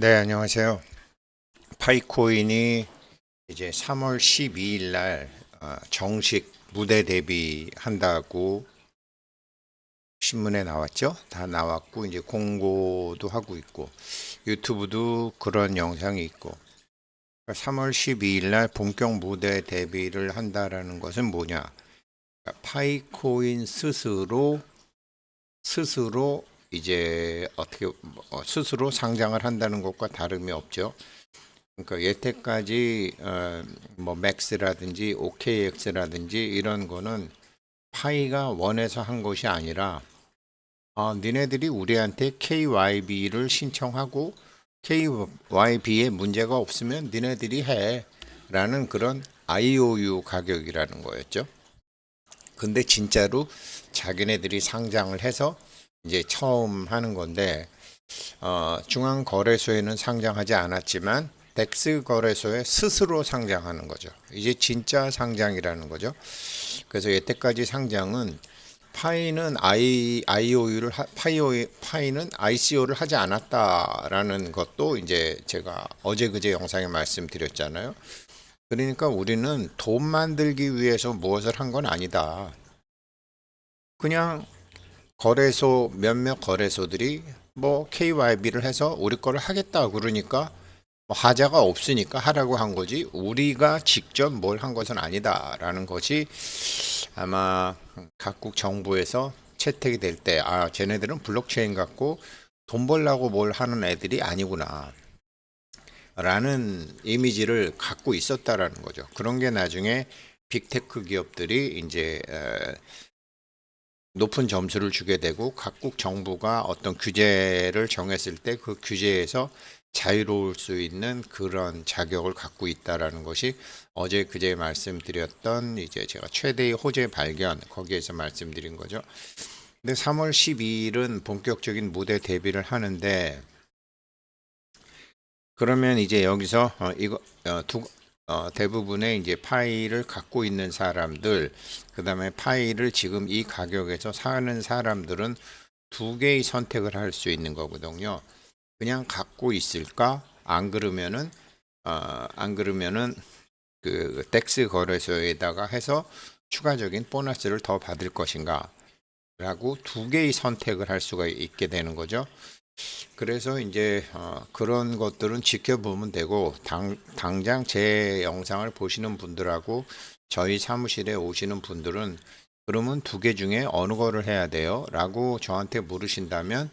네, 안녕하세요. 파이코인이 이제 3월 12일 날 정식 무대 데뷔한다고 신문에 나왔죠. 다 나왔고 이제 공고도 하고 있고 유튜브도 그런 영상이 있고 3월 12일 날 본격 무대 데뷔를 한다라는 것은 뭐냐? 그러니까 파이코인 스스로 이제 어떻게 스스로 상장을 한다는 것과 다름이 없죠. 그러니까 여태까지 뭐 맥스라든지 OKX라든지 이런 거는 파이가 원해서 한 것이 아니라 니네들이 우리한테 KYB를 신청하고 KYB에 문제가 없으면 니네들이 해 라는 그런 IOU 가격이라는 거였죠. 근데 진짜로 자기네들이 상장을 해서 이제 처음 하는 건데 중앙거래소에는 상장하지 않았지만 덱스 거래소에 스스로 상장하는 거죠. 이제 진짜 상장이라는 거죠. 그래서 여태까지 상장은 파이는 IOU를 파이는 ICO를 하지 않았다라는 것도 이제 제가 어제 그제 영상에 말씀드렸잖아요. 그러니까 우리는 돈 만들기 위해서 무엇을 한 건 아니다. 그냥 거래소 몇몇 거래소들이 뭐 KYB를 해서 우리 거를 하겠다 그러니까 뭐 하자가 없으니까 하라고 한 거지 우리가 직접 뭘 한 것은 아니다라는 것이 아마 각국 정부에서 채택이 될 때 쟤네들은 블록체인 갖고 돈 벌라고 뭘 하는 애들이 아니구나 라는 이미지를 갖고 있었다라는 거죠. 그런 게 나중에 빅테크 기업들이 이제 높은 점수를 주게 되고 각국 정부가 어떤 규제를 정했을 때 그 규제에서 자유로울 수 있는 그런 자격을 갖고 있다라는 것이 어제 그제 말씀드렸던 이제 제가 최대의 호재 발견 거기에서 말씀드린 거죠. 근데 3월 12일은 본격적인 무대 데뷔를 하는데 그러면 이제 여기서 이거 대부분의 이제 파일을 갖고 있는 사람들, 그 다음에 파일을 지금 이 가격에서 사는 사람들은 두 개의 선택을 할 수 있는 거거든요. 그냥 갖고 있을까? 안 그러면은 그 덱스 거래소에다가 해서 추가적인 보너스를 더 받을 것인가? 라고 두 개의 선택을 할 수가 있게 되는 거죠. 그래서 이제 그런 것들은 지켜보면 되고 당장 제 영상을 보시는 분들하고 저희 사무실에 오시는 분들은 그러면 두 개 중에 어느 거를 해야 돼요? 라고 저한테 물으신다면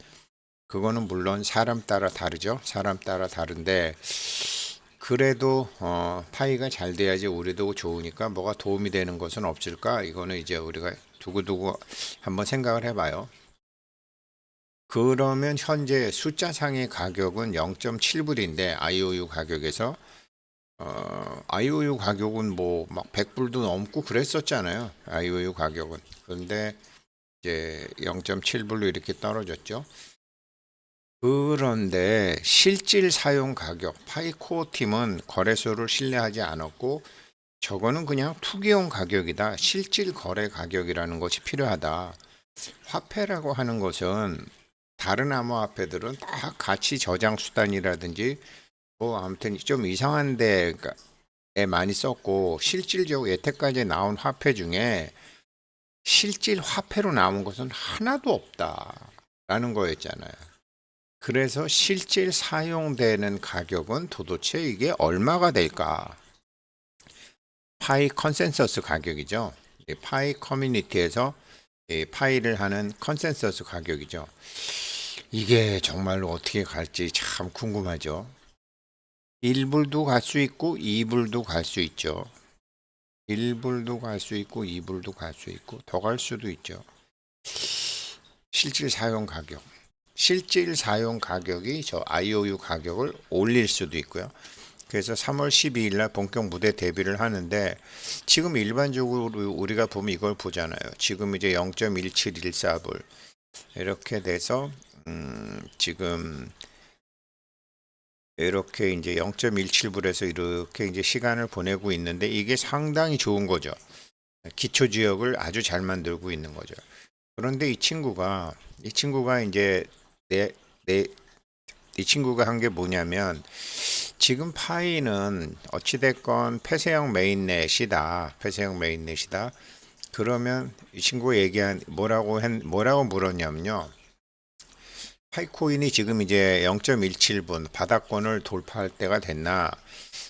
그거는 물론 사람 따라 다르죠. 사람 따라 다른데 그래도 파이가 잘 돼야지 우리도 좋으니까 뭐가 도움이 되는 것은 없을까? 이거는 이제 우리가 두고두고 한번 생각을 해봐요. 그러면 현재 숫자상의 가격은 0.7불인데 IOU 가격에서 IOU 가격은 뭐 막 100불도 넘고 그랬었잖아요. IOU 가격은. 그런데 이제 0.7불로 이렇게 떨어졌죠. 그런데 실질 사용 가격, 파이코어 팀은 거래소를 신뢰하지 않았고 저거는 그냥 투기용 가격이다. 실질 거래 가격이라는 것이 필요하다. 화폐라고 하는 것은 다른 암호화폐들은 다 가치 저장 수단이라든지 뭐 아무튼 좀 이상한 데에 많이 썼고 실질적으로 여태까지 나온 화폐 중에 실질 화폐로 나온 것은 하나도 없다라는 거였잖아요. 그래서 실질 사용되는 가격은 도대체 이게 얼마가 될까? 파이 컨센서스 가격이죠. 파이 커뮤니티에서 파이를 하는 컨센서스 가격이죠. 이게 정말로 어떻게 갈지 참 궁금하죠. 1불도 갈 수 있고 2불도 갈 수 있죠. 1불도 갈 수 있고 2불도 갈 수 있고 더 갈 수도 있죠. 실질 사용 가격. 실질 사용 가격이 저 IOU 가격을 올릴 수도 있고요. 그래서 3월 12일 날 본격 무대 데뷔를 하는데 지금 일반적으로 우리가 보면 이걸 보잖아요. 지금 이제 0.1714불 이렇게 돼서 지금 이렇게 이제 0.17불에서 이렇게 이제 시간을 보내고 있는데 이게 상당히 좋은 거죠. 기초 지역을 아주 잘 만들고 있는 거죠. 그런데 이 친구가 이제 내, 내 이 친구가 한 게 뭐냐면 지금 파이는 어찌됐건 폐쇄형 메인넷이다. 폐쇄형 메인넷이다. 그러면 이 친구가 얘기한 뭐라고 물었냐면요. 파이코인이 지금 이제 0.17분 바닥권을 돌파할 때가 됐나?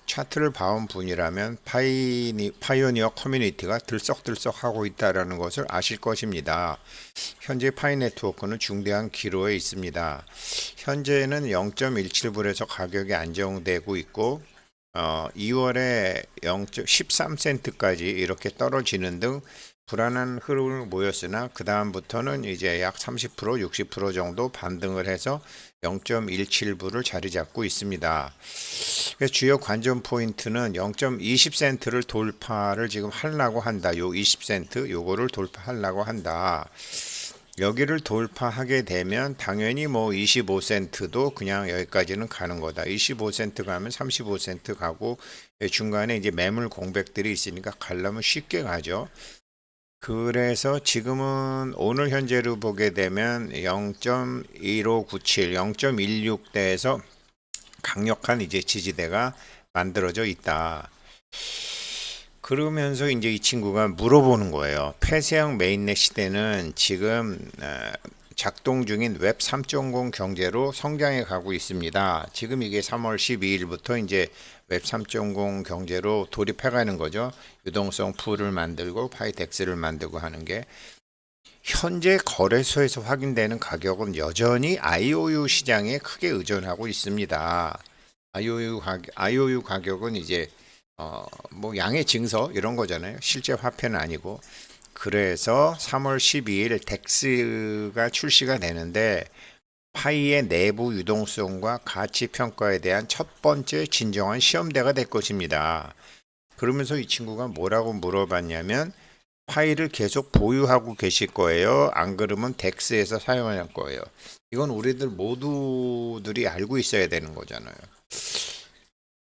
차트를 봐온 분이라면 파이오니어 커뮤니티가 들썩들썩 하고 있다는 것을 아실 것입니다. 현재 파이 네트워크는 중대한 기로에 있습니다. 현재는 0.17불에서 가격이 안정되고 있고 2월에 0.13센트까지 이렇게 떨어지는 등 불안한 흐름을 보였으나 그 다음부터는 이제 약 30% 60% 정도 반등을 해서 0.17불을 자리 잡고 있습니다. 그래서 주요 관전 포인트는 0.20센트를 돌파를 지금 하려고 한다. 요 20센트 요거를 돌파하려고 한다. 여기를 돌파하게 되면 당연히 뭐 25센트도 그냥 여기까지는 가는 거다. 25센트 가면 35센트 가고 중간에 이제 매물 공백들이 있으니까 가려면 쉽게 가죠. 그래서 지금은 오늘 현재로 보게 되면 0.1597, 0.16대에서 강력한 이제 지지대가 만들어져 있다. 그러면서 이제 이 친구가 물어보는 거예요. 폐쇄형 메인넷 시대는 지금 작동 중인 웹 3.0 경제로 성장해 가고 있습니다. 지금 이게 3월 12일부터 이제 웹 3.0 경제로 돌입해 가는 거죠. 유동성 풀을 만들고 파이덱스를 만들고 하는 게 현재 거래소에서 확인되는 가격은 여전히 IOU 시장에 크게 의존하고 있습니다. IOU 가격은 이제 뭐 양의 증서 이런 거잖아요. 실제 화폐는 아니고. 그래서 3월 12일 덱스가 출시가 되는데 파이의 내부 유동성과 가치 평가에 대한 첫 번째 진정한 시험대가 될 것입니다. 그러면서 이 친구가 뭐라고 물어봤냐면 파일을 계속 보유하고 계실 거예요? 안 그러면 덱스에서 사용할 거예요? 이건 우리들 모두들이 알고 있어야 되는 거잖아요.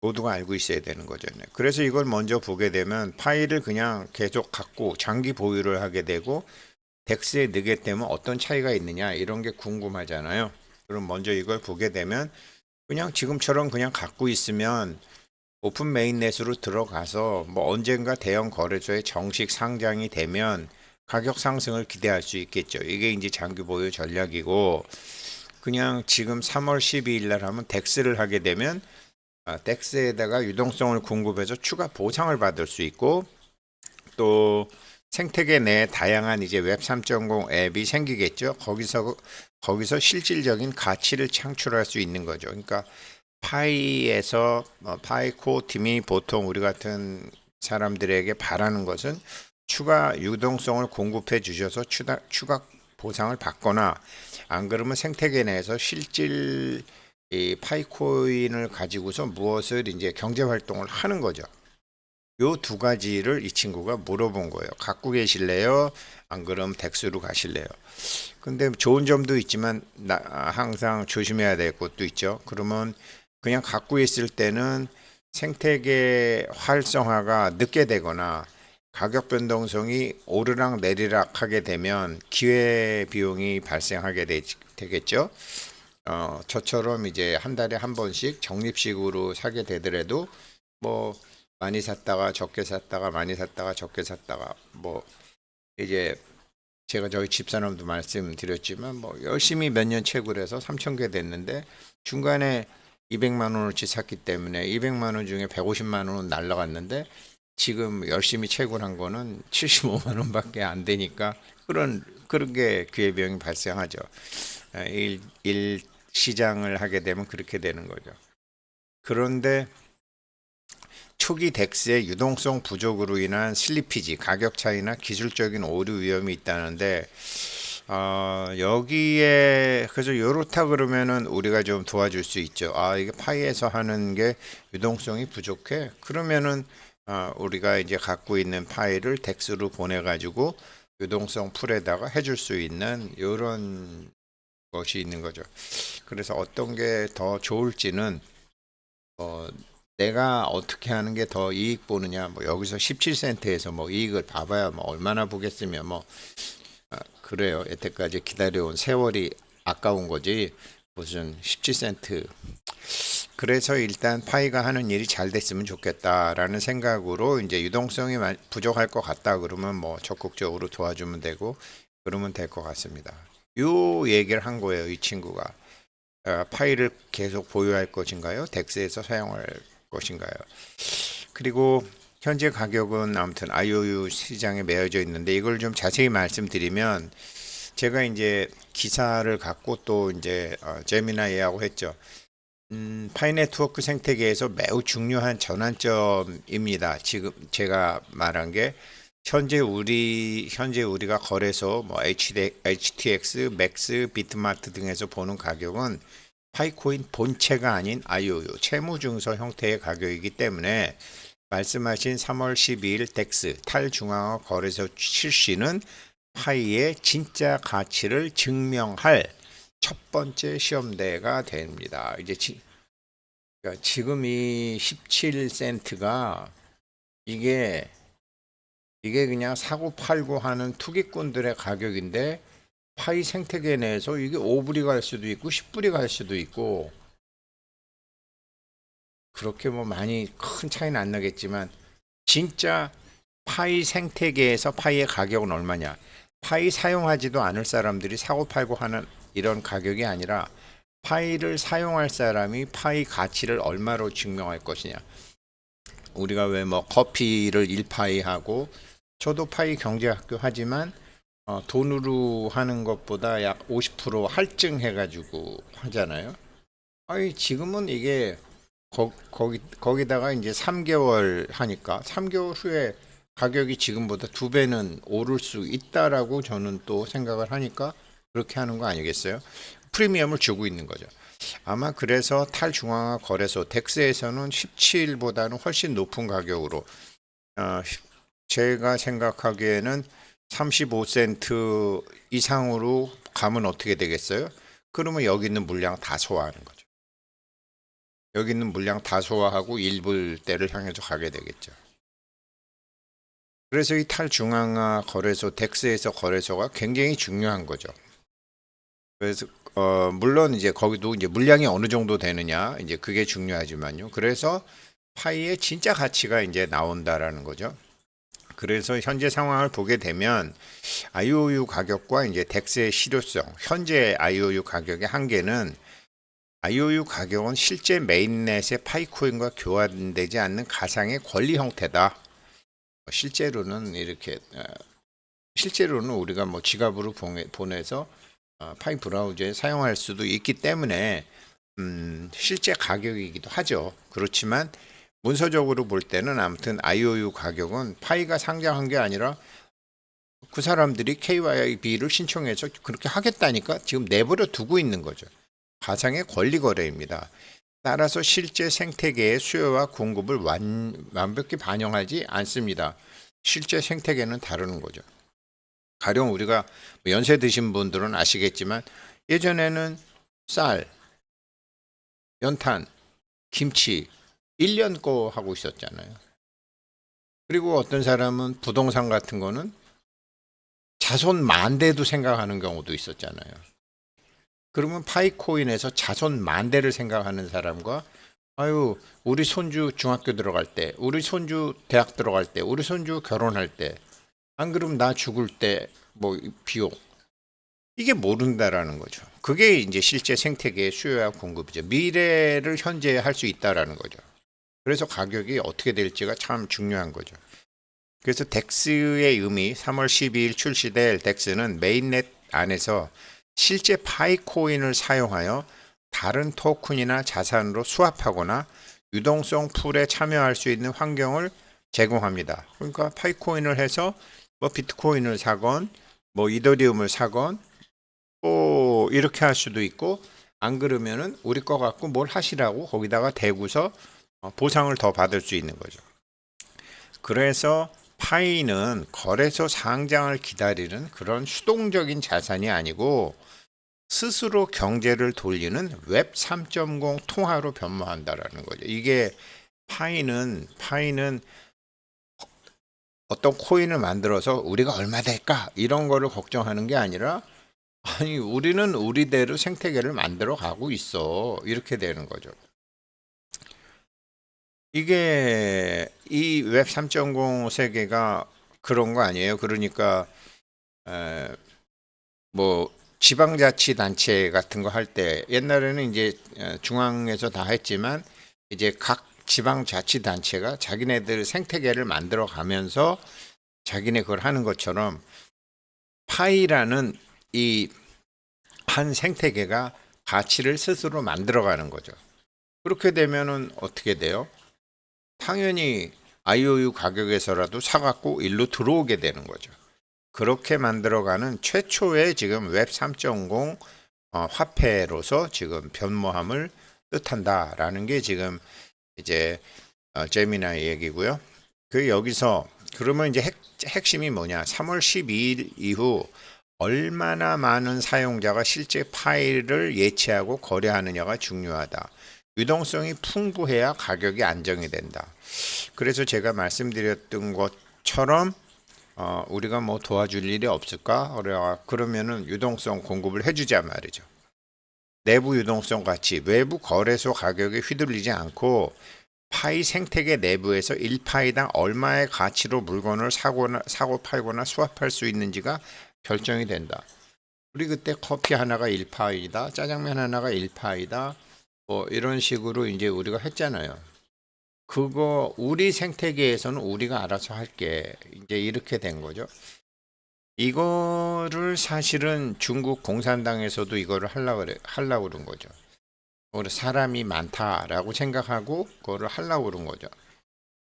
모두가 알고 있어야 되는 거잖아요. 그래서 이걸 먼저 보게 되면 파일을 그냥 계속 갖고 장기 보유를 하게 되고 덱스에 넣게 되면 어떤 차이가 있느냐 이런 게 궁금하잖아요. 그럼 먼저 이걸 보게 되면 그냥 지금처럼 그냥 갖고 있으면 오픈 메인넷으로 들어가서 뭐 언젠가 대형 거래소에 정식 상장이 되면 가격 상승을 기대할 수 있겠죠. 이게 이제 장기 보유 전략이고 그냥 지금 3월 12일 날 하면 덱스를 하게 되면 덱스에다가 유동성을 공급해서 추가 보상을 받을 수 있고 또 생태계 내 다양한 이제 웹 3.0 앱이 생기겠죠. 거기서 실질적인 가치를 창출할 수 있는 거죠. 그러니까 파이에서 파이코 팀이 보통 우리 같은 사람들에게 바라는 것은 추가 유동성을 공급해 주셔서 추가 보상을 받거나 안 그러면 생태계 내에서 실질 이 파이코인을 가지고서 무엇을 이제 경제 활동을 하는 거죠. 요 두 가지를 이 친구가 물어본 거예요. 갖고 계실래요? 안 그럼 덱스로 가실래요? 근데 좋은 점도 있지만 항상 조심해야 될 것도 있죠. 그러면 그냥 갖고 있을 때는 생태계 활성화가 늦게 되거나 가격 변동성이 오르락 내리락 하게 되면 기회 비용이 발생하게 되겠죠. 저처럼 이제 한 달에 한 번씩 적립식으로 사게 되더라도 뭐 많이 샀다가 적게 샀다가 많이 샀다가 적게 샀다가 뭐 이제 제가 저희 집사람도 말씀드렸지만 뭐 열심히 몇 년 채굴 해서 3천 개 됐는데 중간에 200만 원어치 샀기 때문에 200만 원 중에 150만 원은 날라갔는데 지금 열심히 채굴한 거는 75만 원밖에 안 되니까 그런 게 기회비용이 발생하죠. 일 시장을 하게 되면 그렇게 되는 거죠. 그런데 초기 덱스의 유동성 부족으로 인한 슬리피지, 가격 차이나 기술적인 오류 위험이 있다는데 여기에 그래서 요렇다 그러면은 우리가 좀 도와줄 수 있죠. 이게 파이에서 하는 게 유동성이 부족해. 그러면은 우리가 이제 갖고 있는 파일을 덱스로 보내 가지고 유동성 풀에다가 해줄 수 있는 요런 것이 있는 거죠. 그래서 어떤 게 더 좋을지는 내가 어떻게 하는 게 더 이익 보느냐, 뭐 여기서 17센트에서 뭐 이익을 봐봐야 뭐 얼마나 보겠으면 뭐 그래요. 여태까지 기다려온 세월이 아까운 거지. 무슨 17센트. 그래서 일단 파이가 하는 일이 잘 됐으면 좋겠다라는 생각으로 이제 유동성이 부족할 것 같다 그러면 뭐 적극적으로 도와주면 되고 그러면 될 것 같습니다. 요 얘기를 한 거예요, 이 친구가. 파이를 계속 보유할 것인가요? 덱스에서 사용할 것인가요? 그리고 현재 가격은 아무튼 IOU 시장에 매여져 있는데 이걸 좀 자세히 말씀드리면 제가 이제 기사를 갖고 또 이제 제미나이하고 했죠. 파이 네트워크 생태계에서 매우 중요한 전환점입니다. 지금 제가 말한 게 현재 우리가 거래소 뭐 HTX, 맥스, 비트마트 등에서 보는 가격은 파이코인 본체가 아닌 IOU 채무증서 형태의 가격이기 때문에 말씀하신 3월 12일 덱스 탈중앙화 거래소 출시는 파이의 진짜 가치를 증명할 첫 번째 시험대가 됩니다. 이제 그러니까 지금 이 17센트가 이게 그냥 사고 팔고 하는 투기꾼들의 가격인데 파이 생태계 내에서 이게 5불이 갈 수도 있고 10불이 갈 수도 있고 그렇게 뭐 많이 큰 차이는 안 나겠지만 진짜 파이 생태계에서 파이의 가격은 얼마냐? 파이 사용하지도 않을 사람들이 사고 팔고 하는 이런 가격이 아니라 파이를 사용할 사람이 파이 가치를 얼마로 증명할 것이냐. 우리가 왜 뭐 커피를 1파이 하고 저도 파이 경제학교 하지만 돈으로 하는 것보다 약 50% 할증해 가지고 하잖아요. 아니 지금은 이게 거기다가 이제 3개월 하니까 3개월 후에 가격이 지금보다 2배는 오를 수 있다라고 저는 또 생각을 하니까 그렇게 하는 거 아니겠어요? 프리미엄을 주고 있는 거죠. 아마 그래서 탈중앙화 거래소 덱스에서는 17보다는 훨씬 높은 가격으로 제가 생각하기에는 35센트 이상으로 가면 어떻게 되겠어요? 그러면 여기 있는 물량 다 소화하는 거죠. 여기 있는 물량 다 소화하고 1불대를 향해서 가게 되겠죠. 그래서 이 탈중앙화 거래소 덱스에서 거래소가 굉장히 중요한 거죠. 그래서 물론 이제 거기도 이제 물량이 어느 정도 되느냐 이제 그게 중요하지만요. 그래서 파이의 진짜 가치가 이제 나온다라는 거죠. 그래서 현재 상황을 보게 되면 IOU 가격과 이제 덱스의 실효성, 현재 IOU 가격의 한계는 IOU 가격은 실제 메인넷의 파이코인과 교환되지 않는 가상의 권리 형태다. 실제로는 이렇게 실제로는 우리가 뭐 지갑으로 보내서 파이 브라우저에 사용할 수도 있기 때문에 실제 가격이기도 하죠. 그렇지만 문서적으로 볼 때는 아무튼 IOU 가격은 파이가 상장한 게 아니라 그 사람들이 KYB를 신청해서 그렇게 하겠다니까 지금 내버려 두고 있는 거죠. 가상의 권리 거래입니다. 따라서 실제 생태계의 수요와 공급을 완벽히 반영하지 않습니다. 실제 생태계는 다르는 거죠. 가령 우리가 연세 드신 분들은 아시겠지만 예전에는 쌀, 연탄, 김치 1년 거 하고 있었잖아요. 그리고 어떤 사람은 부동산 같은 거는 자손 만대도 생각하는 경우도 있었잖아요. 그러면 파이코인에서 자손 만대를 생각하는 사람과 아유 우리 손주 중학교 들어갈 때, 우리 손주 대학 들어갈 때, 우리 손주 결혼할 때, 안 그러면 나 죽을 때 뭐 비용 이게 모른다라는 거죠. 그게 이제 실제 생태계의 수요와 공급이죠. 미래를 현재 할 수 있다라는 거죠. 그래서 가격이 어떻게 될지가 참 중요한 거죠. 그래서 덱스의 의미, 3월 12일 출시될 덱스는 메인넷 안에서 실제 파이코인을 사용하여 다른 토큰이나 자산으로 수합하거나 유동성 풀에 참여할 수 있는 환경을 제공합니다. 그러니까 파이코인을 해서 뭐 비트코인을 사건, 뭐 이더리움을 사건, 또 이렇게 할 수도 있고 안 그러면은 우리 거 갖고 뭘 하시라고 거기다가 대고서 보상을 더 받을 수 있는 거죠. 그래서 파이는 거래소 상장을 기다리는 그런 수동적인 자산이 아니고 스스로 경제를 돌리는 웹 3.0 통화로 변모한다라는 거죠. 이게 파이는 어떤 코인을 만들어서 우리가 얼마 될까 이런 거를 걱정하는 게 아니라 아니, 우리는 우리대로 생태계를 만들어 가고 있어. 이렇게 되는 거죠. 이게 이 웹 3.0 세계가 그런 거 아니에요? 그러니까 에, 뭐 지방자치단체 같은 거 할 때 옛날에는 이제 중앙에서 다 했지만 이제 각 지방자치단체가 자기네들 생태계를 만들어 가면서 자기네 그걸 하는 것처럼 파이라는 이 한 생태계가 가치를 스스로 만들어가는 거죠. 그렇게 되면은 어떻게 돼요? 당연히 IOU 가격에서라도 사갖고 일로 들어오게 되는 거죠. 그렇게 만들어가는 최초의 지금 웹 3.0 화폐로서 지금 변모함을 뜻한다라는 게 지금 이제 제미나이 얘기고요. 그 여기서 그러면 이제 핵심이 뭐냐? 3월 12일 이후 얼마나 많은 사용자가 실제 파일을 예치하고 거래하느냐가 중요하다. 유동성이 풍부해야 가격이 안정이 된다. 그래서 제가 말씀드렸던 것처럼 우리가 뭐 도와줄 일이 없을까? 그러면은 유동성 공급을 해주자 말이죠. 내부 유동성 가치, 외부 거래소 가격에 휘둘리지 않고 파이 생태계 내부에서 1파이당 얼마의 가치로 물건을 사고 팔거나 수합할 수 있는지가 결정이 된다. 우리 그때 커피 하나가 1파이다, 짜장면 하나가 1파이다, 뭐 이런 식으로 이제 우리가 했잖아요. 그거 우리 생태계에서는 우리가 알아서 할게. 이제 이렇게 된 거죠. 이거를 사실은 중국 공산당에서도 이거를 하려고 그런 거죠. 사람이 많다라고 생각하고 그거를 하려고 그런 거죠.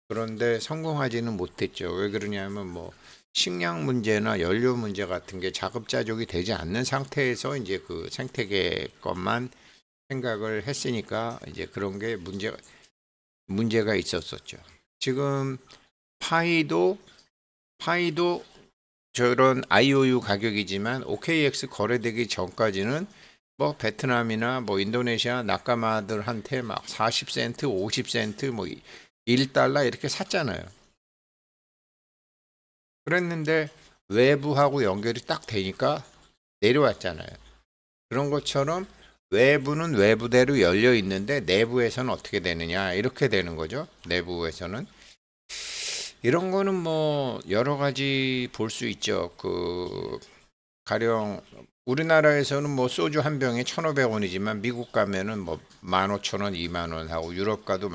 그런데 성공하지는 못했죠. 왜 그러냐면 뭐 식량 문제나 연료 문제 같은 게 자급자족이 되지 않는 상태에서 이제 그 생태계 것만 생각을 했으니까 이제 그런 게 문제가 있었었죠. 지금 파이도 저런 IOU 가격이지만 OKX 거래되기 전까지는 뭐 베트남이나 뭐 인도네시아 낙가마들한테 막 40센트, 50센트 뭐 1달러 이렇게 샀잖아요. 그랬는데 외부하고 연결이 딱 되니까 내려왔잖아요. 그런 것처럼 외부는 외부대로 열려 있는데 내부에서는 어떻게 되느냐 이렇게 되는 거죠. 내부에서는 이런 거는 뭐 여러 가지 볼 수 있죠. 가령 우리나라에서는 뭐 소주 한 병에 1,500원이지만 미국 가면은 뭐 15,000원, 2만 원 하고 유럽 가도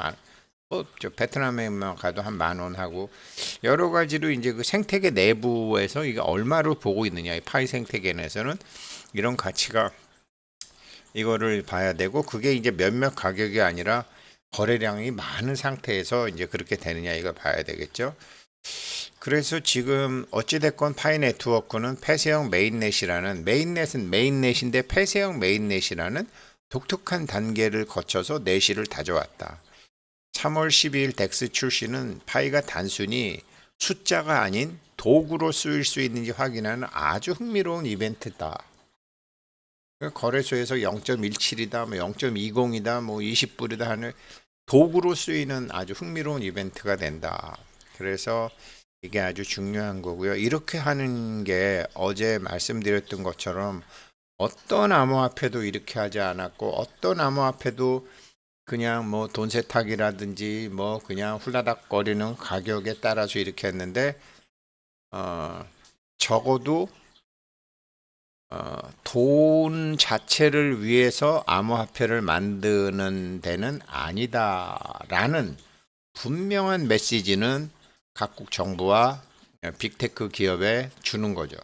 저 베트남에만 가도 한 10,000원 하고 여러 가지로 이제 그 생태계 내부에서 이게 얼마를 보고 있느냐 이 파이 생태계 내에서는 이런 가치가 이거를 봐야 되고 그게 이제 몇몇 가격이 아니라 거래량이 많은 상태에서 이제 그렇게 되느냐 이걸 봐야 되겠죠. 그래서 지금 어찌됐건 파이 네트워크는 폐쇄형 메인넷이라는 메인넷은 메인넷인데 폐쇄형 메인넷이라는 독특한 단계를 거쳐서 내실을 다져왔다. 3월 12일 덱스 출시는 파이가 단순히 숫자가 아닌 도구로 쓰일 수 있는지 확인하는 아주 흥미로운 이벤트다. 거래소에서 0.17이다, 뭐 0.20이다, 뭐 20불이다 하는 도구로 쓰이는 아주 흥미로운 이벤트가 된다. 그래서 이게 아주 중요한 거고요. 이렇게 하는 게 어제 말씀드렸던 것처럼 어떤 암호화폐도 이렇게 하지 않았고 어떤 암호화폐도 그냥 뭐 돈 세탁이라든지 뭐 그냥 훌라닥거리는 가격에 따라서 이렇게 했는데 어, 적어도 돈 자체를 위해서 암호화폐를 만드는 데는 아니다라는 분명한 메시지는 각국 정부와 빅테크 기업에 주는 거죠.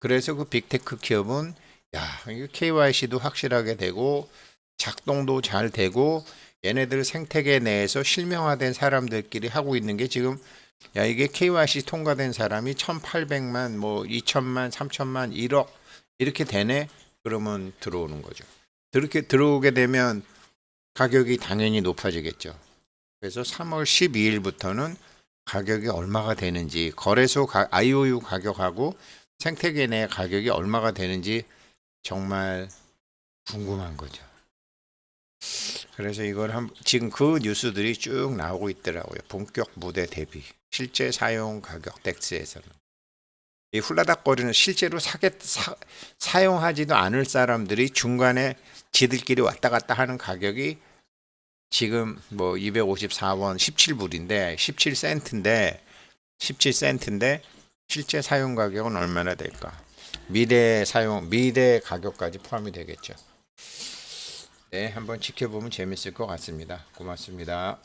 그래서 그 빅테크 기업은 이거 KYC도 확실하게 되고 작동도 잘 되고 얘네들 생태계 내에서 실명화된 사람들끼리 하고 있는 게 지금 이게 KYC 통과된 사람이 1,800만 뭐 2천만 3천만 1억 이렇게 되네. 그러면 들어오는 거죠. 그렇게 들어오게 되면 가격이 당연히 높아지겠죠. 그래서 3월 12일부터는 가격이 얼마가 되는지 거래소 IOU 가격하고 생태계 내 가격이 얼마가 되는지 정말 궁금한 거죠. 그래서 지금 그 뉴스들이 쭉 나오고 있더라고요. 본격 무대 대비 실제 사용 가격 덱스에서는 이 훌라닥거리는 실제로 사용하지도 않을 사람들이 중간에 지들끼리 왔다 갔다 하는 가격이 지금 뭐 254원 17불인데 17센트인데 실제 사용 가격은 얼마나 될까? 미래 가격까지 포함이 되겠죠. 네, 한번 지켜보면 재밌을 것 같습니다. 고맙습니다.